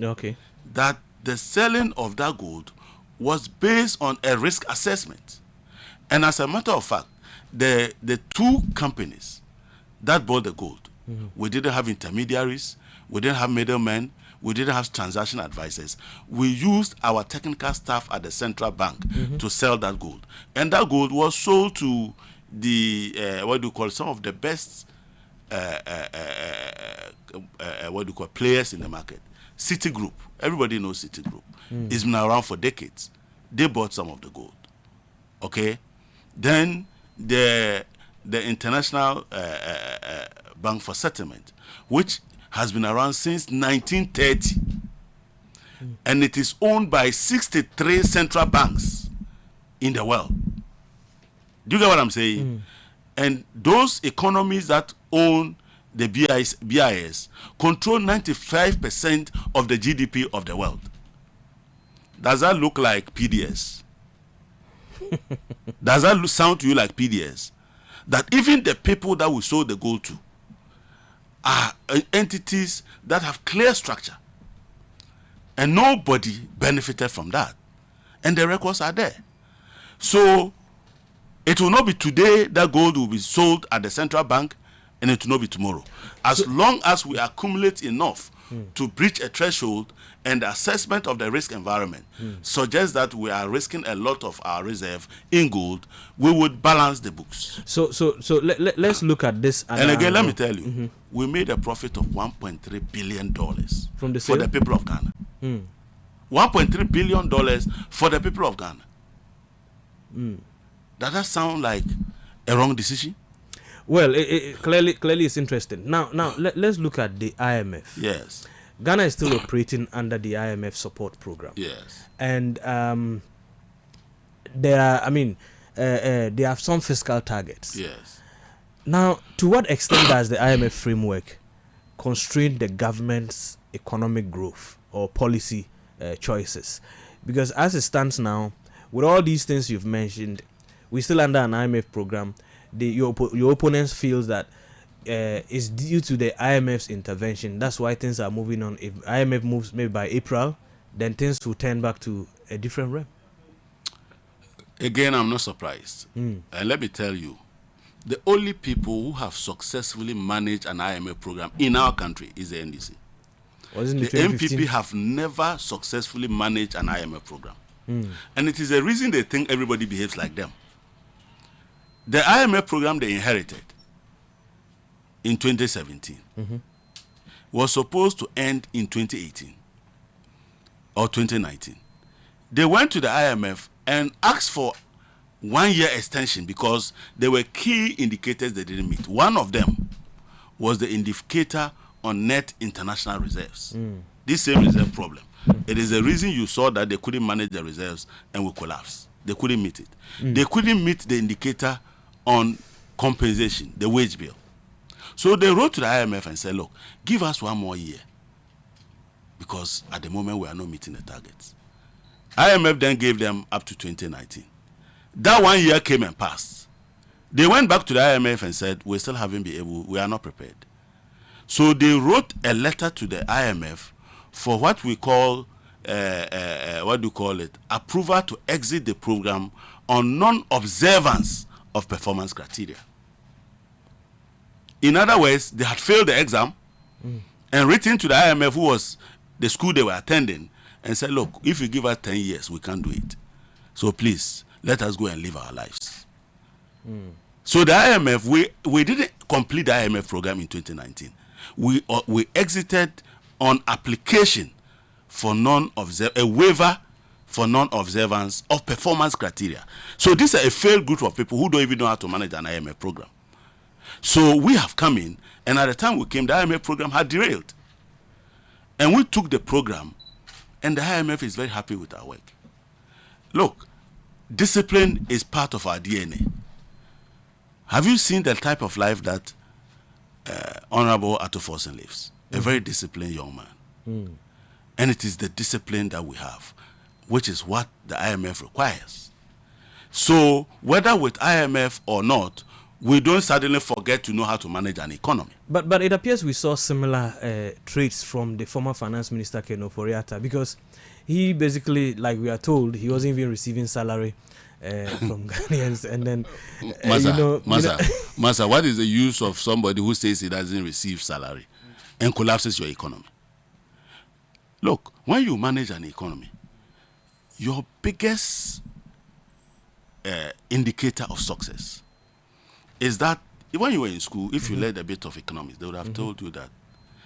Okay. that the selling of that gold was based on a risk assessment. And as a matter of fact, the two companies that bought the gold, we didn't have intermediaries, we didn't have middlemen, we didn't have transaction advisors. We used our technical staff at the central bank to sell that gold. And that gold was sold to the, some of the best, players in the market. Citigroup, everybody knows Citigroup. It's been around for decades. They bought some of the gold. Okay? Then the International Bank for Settlement, which has been around since 1930, and it is owned by 63 central banks in the world. Do you get what I'm saying? And those economies that own the BIS control 95% of the GDP of the world. Does that look like PDS? Does that sound to you like PDS? That even the people that we sold the gold to are entities that have clear structure, and nobody benefited from that, and the records are there. So it will not be today that gold will be sold at the central bank, and it will not be tomorrow. As long as we accumulate enough to breach a threshold, and the assessment of the risk environment suggests that we are risking a lot of our reserve in gold, we would balance the books. So let's look at this. And again, let me tell you, we made a profit of $1.3 billion from the for the people of Ghana. $1.3 billion for the people of Ghana. Does that sound like a wrong decision? Well, clearly it's interesting. Now let's look at the IMF. Yes. Ghana is still operating under the IMF support program. Yes. And they have some fiscal targets. Yes. Now, to what extent does the IMF framework constrain the government's economic growth or policy choices? Because as it stands now, with all these things you've mentioned, we're still under an IMF program. Your opponents feels that it's due to the IMF's intervention. That's why things are moving on. If IMF moves maybe by April, then things will turn back to a different realm. Again, I'm not surprised. And let me tell you, the only people who have successfully managed an IMF program in our country is the NDC. Wasn't The it MPP have never successfully managed an IMF program. And it is the reason they think everybody behaves like them. The IMF program they inherited in 2017 was supposed to end in 2018 or 2019. They went to the IMF and asked for 1 year extension because there were key indicators they didn't meet. One of them was the indicator on net international reserves. This same reserve problem. It is the reason you saw that they couldn't manage the reserves and we collapsed. They couldn't meet it. They couldn't meet the indicator on compensation, the wage bill. So they wrote to the IMF and said, look, give us 1 more year because at the moment we are not meeting the targets. IMF then gave them up to 2019. That 1 year came and passed. They went back to the IMF and said, we still haven't been able, we are not prepared. So they wrote a letter to the IMF for what we call, approval to exit the program on non-observance of performance criteria. In other words, they had failed the exam and written to the IMF, who was the school they were attending, and said, look, if you give us 10 years, we can't do it. So please, let us go and live our lives. So the IMF, we didn't complete the IMF program in 2019. We exited on application for a waiver for non-observance of performance criteria. So this is a failed group of people who don't even know how to manage an IMF program. So we have come in, and at the time we came, the IMF program had derailed. And we took the program, and the IMF is very happy with our work. Look, discipline is part of our DNA. Have you seen the type of life that Honorable Ato Forsen lives? A very disciplined young man. And it is the discipline that we have, which is what the IMF requires. So whether with IMF or not, we don't suddenly forget to know how to manage an economy. But it appears we saw similar traits from the former finance minister Ken Ofori-Atta, because he basically, like we are told, he wasn't even receiving salary from Ghanaians, and then Masa, what is the use of somebody who says he doesn't receive salary and collapses your economy? Look, when you manage an economy, your biggest indicator of success is that when you were in school, if you learned a bit of economics, they would have told you that